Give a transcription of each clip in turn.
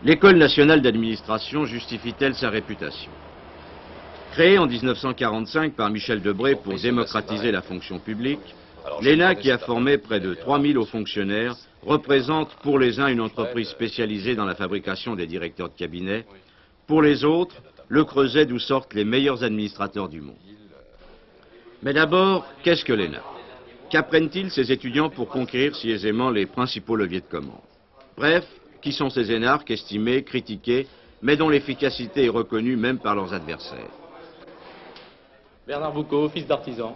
L'École nationale d'administration justifie-t-elle sa réputation? Créée en 1945 par Michel Debré pour démocratiser la fonction publique, l'ENA, qui a formé près de 3000 hauts fonctionnaires, représente pour les uns une entreprise spécialisée dans la fabrication des directeurs de cabinet, pour les autres, le creuset d'où sortent les meilleurs administrateurs du monde. Mais d'abord, qu'est-ce que l'ENA? Qu'apprennent-ils ces étudiants pour conquérir si aisément les principaux leviers de commande? Bref, qui sont ces énarques estimés, critiqués, mais dont l'efficacité est reconnue même par leurs adversaires? Bernard Boucaud, fils d'artisan.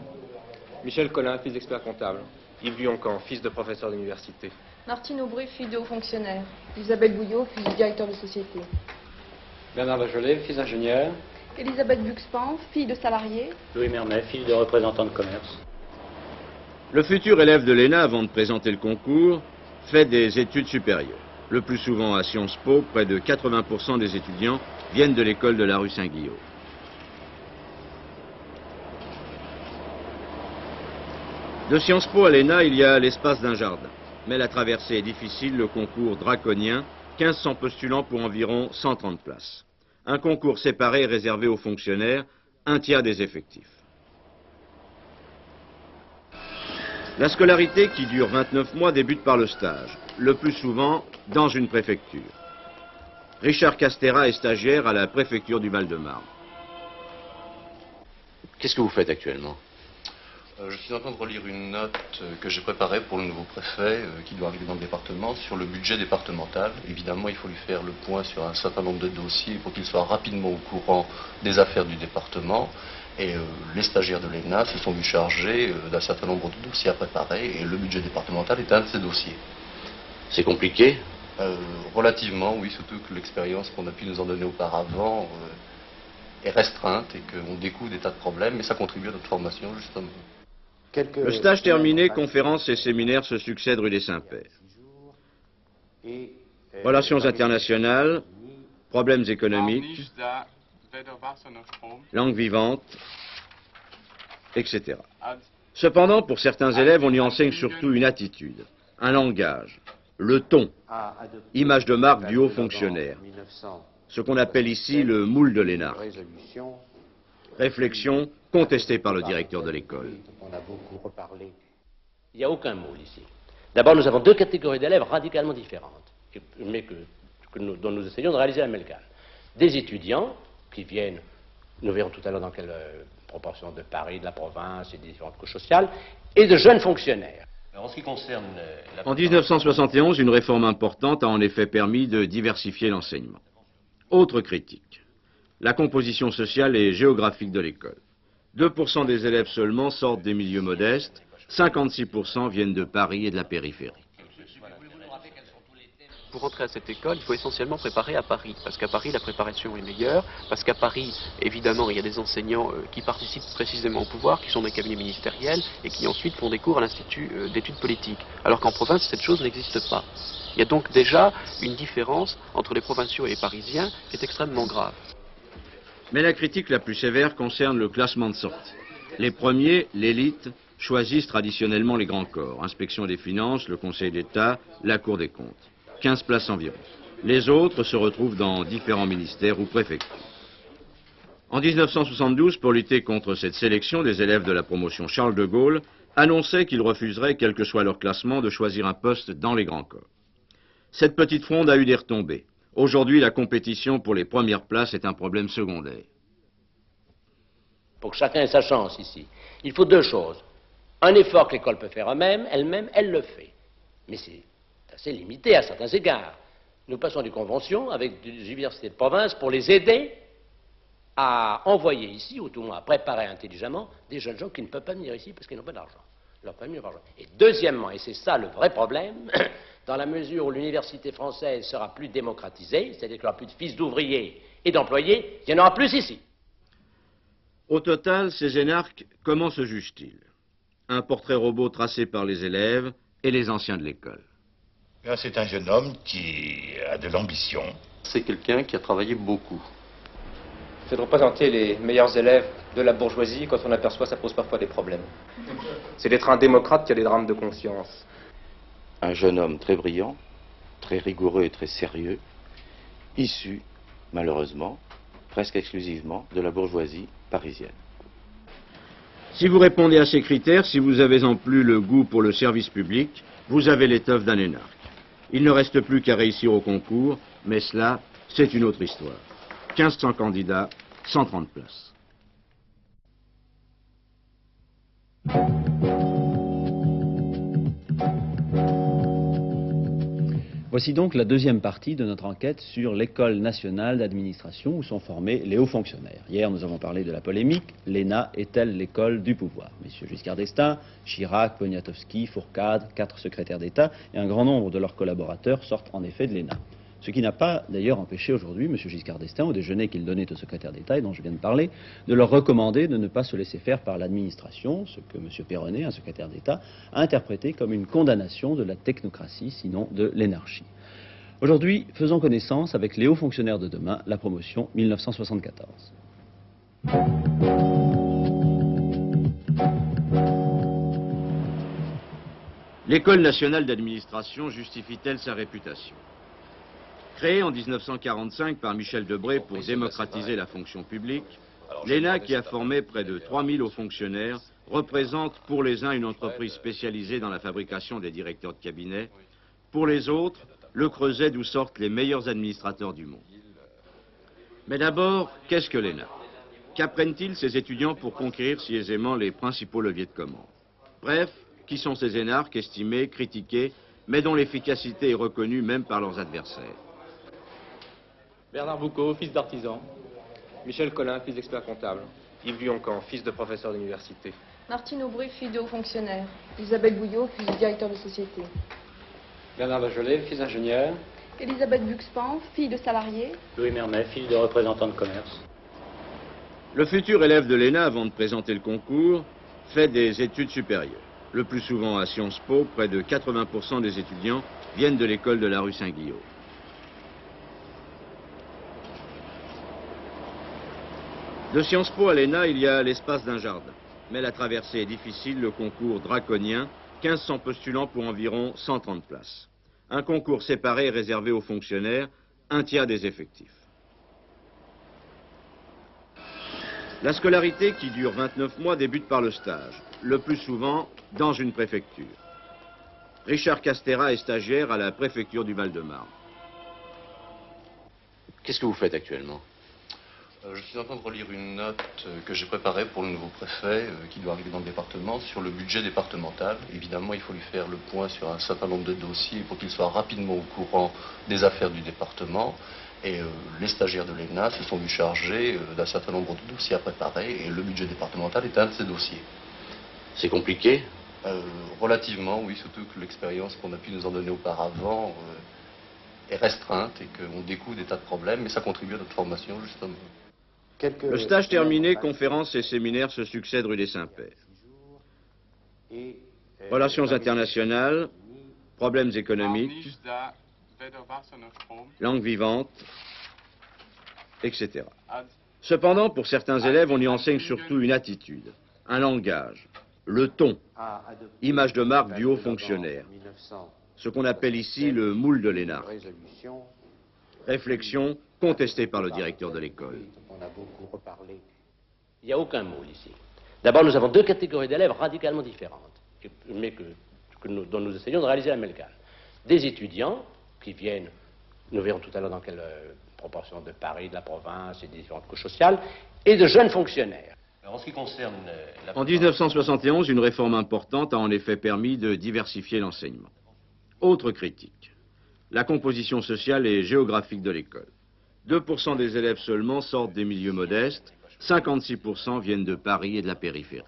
Michel Collin, fils d'expert comptable. Yves Guioncan, fils de professeur d'université. Martine Aubry, fille de haut fonctionnaire. Isabelle Bouillot, fille du directeur de société. Bernard Bajolet, fils d'ingénieur. Elisabeth Buxpan, fille de salarié. Louis Mermet, fils de représentant de commerce. Le futur élève de l'ENA, avant de présenter le concours, fait des études supérieures. Le plus souvent à Sciences Po, près de 80% des étudiants viennent de l'école de la rue Saint-Guillaume. De Sciences Po à l'ENA, il y a l'espace d'un jardin. Mais la traversée est difficile, le concours draconien, 1500 postulants pour environ 130 places. Un concours séparé et réservé aux fonctionnaires, un tiers des effectifs. La scolarité, qui dure 29 mois, débute par le stage, le plus souvent dans une préfecture. Richard Castera est stagiaire à la préfecture du Val-de-Marne. Qu'est-ce que vous faites actuellement? Je suis en train de relire une note que j'ai préparée pour le nouveau préfet qui doit arriver dans le département sur le budget départemental. Évidemment, il faut lui faire le point sur un certain nombre de dossiers pour qu'il soit rapidement au courant des affaires du département. Et les stagiaires de l'ENA se sont vus chargés d'un certain nombre de dossiers à préparer et le budget départemental est un de ces dossiers. C'est compliqué? Relativement, oui, surtout que l'expérience qu'on a pu nous en donner auparavant est restreinte et qu'on découvre des tas de problèmes, mais ça contribue à notre formation, justement. Le stage terminé, conférences et séminaires se succèdent rue des Saints-Pères. Relations internationales, problèmes économiques, langue vivante, etc. Cependant, pour certains élèves, on y enseigne surtout une attitude, un langage, le ton, image de marque du haut fonctionnaire, ce qu'on appelle ici le moule de l'ENA. Réflexion contestée par le directeur de l'école. Il n'y a aucun moule ici. D'abord, nous avons deux catégories d'élèves radicalement différentes, mais dont nous essayons de réaliser l'amalgame. Des étudiants qui viennent, nous verrons tout à l'heure dans quelle proportion, de Paris, de la province et des différentes couches sociales, et de jeunes fonctionnaires. Alors, en ce qui concerne En 1971, une réforme importante a en effet permis de diversifier l'enseignement. Autre critique, la composition sociale et géographique de l'école. 2% des élèves seulement sortent des milieux modestes, 56% viennent de Paris et de la périphérie. Pour entrer à cette école, il faut essentiellement préparer à Paris, parce qu'à Paris, la préparation est meilleure, parce qu'à Paris, évidemment, il y a des enseignants qui participent précisément au pouvoir, qui sont des cabinets ministériels, et qui ensuite font des cours à l'Institut d'études politiques. Alors qu'en province, cette chose n'existe pas. Il y a donc déjà une différence entre les provinciaux et les parisiens qui est extrêmement grave. Mais la critique la plus sévère concerne le classement de sortie. Les premiers, l'élite, choisissent traditionnellement les grands corps, Inspection des finances, le Conseil d'État, la Cour des comptes. 15 places environ. Les autres se retrouvent dans différents ministères ou préfectures. En 1972, pour lutter contre cette sélection, des élèves de la promotion Charles de Gaulle annonçaient qu'ils refuseraient, quel que soit leur classement, de choisir un poste dans les grands corps. Cette petite fronde a eu des retombées. Aujourd'hui, la compétition pour les premières places est un problème secondaire. Pour que chacun ait sa chance ici, il faut deux choses. Un effort que l'école peut faire elle-même, elle le fait. Mais c'est assez limité à certains égards. Nous passons des conventions avec des universités de province pour les aider à envoyer ici, ou tout au moins à préparer intelligemment, des jeunes gens qui ne peuvent pas venir ici parce qu'ils n'ont pas d'argent. Leur famille n'a pas d'argent. Et deuxièmement, et c'est ça le vrai problème, dans la mesure où l'université française sera plus démocratisée, c'est-à-dire qu'il n'y aura plus de fils d'ouvriers et d'employés, il y en aura plus ici. Au total, ces énarques, comment se jugent-ils? Un portrait robot tracé par les élèves et les anciens de l'école. C'est un jeune homme qui a de l'ambition. C'est quelqu'un qui a travaillé beaucoup. C'est de représenter les meilleurs élèves de la bourgeoisie. Quand on aperçoit, ça pose parfois des problèmes. C'est d'être un démocrate qui a des drames de conscience. Un jeune homme très brillant, très rigoureux et très sérieux, issus, malheureusement, presque exclusivement de la bourgeoisie parisienne. Si vous répondez à ces critères, si vous avez en plus le goût pour le service public, vous avez l'étoffe d'un énarque. Il ne reste plus qu'à réussir au concours, mais cela, c'est une autre histoire. 1500 candidats, 130 places. Voici donc la deuxième partie de notre enquête sur l'École nationale d'administration où sont formés les hauts fonctionnaires. Hier, nous avons parlé de la polémique. L'ENA est-elle l'école du pouvoir? Messieurs Giscard d'Estaing, Chirac, Poniatowski, Fourcade, 4 secrétaires d'État et un grand nombre de leurs collaborateurs sortent en effet de l'ENA. Ce qui n'a pas d'ailleurs empêché aujourd'hui M. Giscard d'Estaing, au déjeuner qu'il donnait au secrétaire d'État et dont je viens de parler, de leur recommander de ne pas se laisser faire par l'administration, ce que M. Perronnet, un secrétaire d'État, a interprété comme une condamnation de la technocratie, sinon de l'énarchie. Aujourd'hui, faisons connaissance avec les hauts fonctionnaires de demain, la promotion 1974. L'École nationale d'administration justifie-t-elle sa réputation? Créée en 1945 par Michel Debré pour démocratiser la fonction publique, l'ENA, qui a formé près de 3000 hauts fonctionnaires, représente pour les uns une entreprise spécialisée dans la fabrication des directeurs de cabinet, pour les autres, le creuset d'où sortent les meilleurs administrateurs du monde. Mais d'abord, qu'est-ce que l'ENA? Qu'apprennent-ils ces étudiants pour conquérir si aisément les principaux leviers de commande? Bref, qui sont ces énarques estimés, critiqués, mais dont l'efficacité est reconnue même par leurs adversaires? Bernard Boucaud, fils d'artisan. Michel Collin, fils d'expert comptable. Yves Lioncan, fils de professeur d'université. Martine Aubry, fille de haut fonctionnaire. Isabelle Bouillot, fille du directeur de société. Bernard Bajolet, fils d'ingénieur. Elisabeth Buxpan, fille de salarié. Louis Mermet, fils de représentant de commerce. Le futur élève de l'ENA, avant de présenter le concours, fait des études supérieures. Le plus souvent à Sciences Po, près de 80% des étudiants viennent de l'école de la rue Saint-Guillaume. De Sciences Po à l'ENA, il y a l'espace d'un jardin. Mais la traversée est difficile, le concours draconien, 1500 postulants pour environ 130 places. Un concours séparé réservé aux fonctionnaires, un tiers des effectifs. La scolarité, qui dure 29 mois, débute par le stage, le plus souvent dans une préfecture. Richard Castera est stagiaire à la préfecture du Val-de-Marne. Qu'est-ce que vous faites actuellement? Je suis en train de relire une note que j'ai préparée pour le nouveau préfet qui doit arriver dans le département sur le budget départemental. Évidemment, il faut lui faire le point sur un certain nombre de dossiers pour qu'il soit rapidement au courant des affaires du département. Et les stagiaires de l'ENA se sont vus chargés d'un certain nombre de dossiers à préparer et le budget départemental est un de ces dossiers. C'est compliqué? Relativement, oui, surtout que l'expérience qu'on a pu nous en donner auparavant est restreinte et qu'on découvre des tas de problèmes, mais ça contribue à notre formation, justement. Le stage terminé, conférences et séminaires se succèdent rue des Saints-Pères. Relations internationales, problèmes économiques, langue vivante, etc. Cependant, pour certains élèves, on y enseigne surtout une attitude, un langage, le ton, image de marque du haut fonctionnaire, ce qu'on appelle ici le moule de l'ENA. Réflexion contestée par le directeur de l'école. Il n'y a aucun moule ici. D'abord, nous avons deux catégories d'élèves radicalement différentes, mais dont nous essayons de réaliser l'amalgame. Des étudiants qui viennent, nous verrons tout à l'heure dans quelle proportion, de Paris, de la province et des différentes couches sociales, et de jeunes fonctionnaires. Alors, en ce qui concerne En 1971, une réforme importante a en effet permis de diversifier l'enseignement. Autre critique, la composition sociale et géographique de l'école. 2% des élèves seulement sortent des milieux modestes, 56% viennent de Paris et de la périphérie.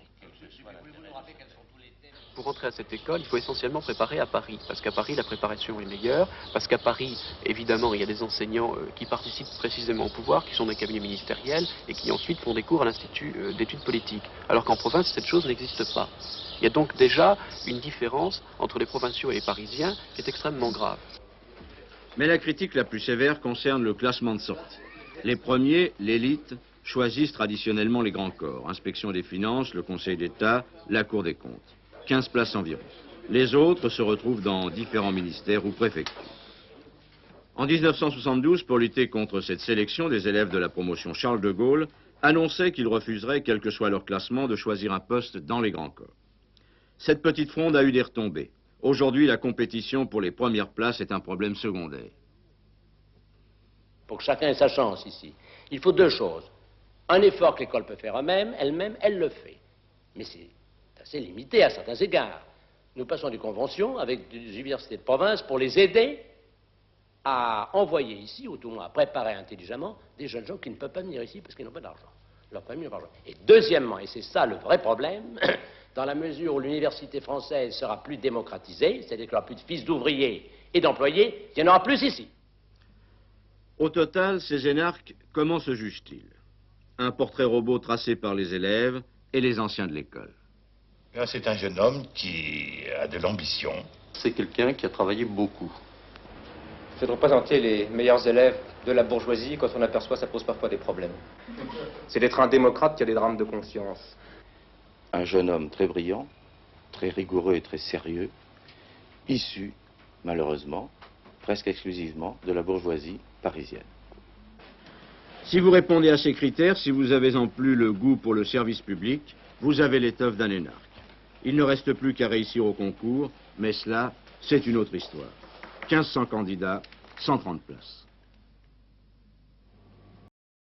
Pour entrer à cette école, il faut essentiellement préparer à Paris, parce qu'à Paris, la préparation est meilleure, parce qu'à Paris, évidemment, il y a des enseignants qui participent précisément au pouvoir, qui sont des cabinets ministériels, et qui ensuite font des cours à l'Institut d'études politiques. Alors qu'en province, cette chose n'existe pas. Il y a donc déjà une différence entre les provinciaux et les parisiens qui est extrêmement grave. Mais la critique la plus sévère concerne le classement de sortie. Les premiers, l'élite, choisissent traditionnellement les grands corps. Inspection des finances, le Conseil d'État, la Cour des comptes. 15 places environ. Les autres se retrouvent dans différents ministères ou préfectures. En 1972, pour lutter contre cette sélection, des élèves de la promotion Charles de Gaulle annonçaient qu'ils refuseraient, quel que soit leur classement, de choisir un poste dans les grands corps. Cette petite fronde a eu des retombées. Aujourd'hui, la compétition pour les premières places est un problème secondaire. Pour que chacun ait sa chance ici, il faut deux choses. Un effort que l'école peut faire elle-même, elle le fait. Mais c'est assez limité à certains égards. Nous passons des conventions avec des universités de province pour les aider à envoyer ici, ou tout le moins à préparer intelligemment, des jeunes gens qui ne peuvent pas venir ici parce qu'ils n'ont pas d'argent. Leur famille n'a pas d'argent. Et deuxièmement, et c'est ça le vrai problème, dans la mesure où l'université française sera plus démocratisée, c'est-à-dire qu'il y aura plus de fils d'ouvriers et d'employés, il y en aura plus ici. Au total, ces énarques, comment se jugent-ils? Un portrait robot tracé par les élèves et les anciens de l'école. C'est un jeune homme qui a de l'ambition. C'est quelqu'un qui a travaillé beaucoup. C'est de représenter les meilleurs élèves de la bourgeoisie quand on aperçoit ça pose parfois des problèmes. C'est d'être un démocrate qui a des drames de conscience. Un jeune homme très brillant, très rigoureux et très sérieux, issu, malheureusement, presque exclusivement de la bourgeoisie parisienne. Si vous répondez à ces critères, si vous avez en plus le goût pour le service public, vous avez l'étoffe d'un énarque. Il ne reste plus qu'à réussir au concours, mais cela, c'est une autre histoire. 1500 candidats, 130 places.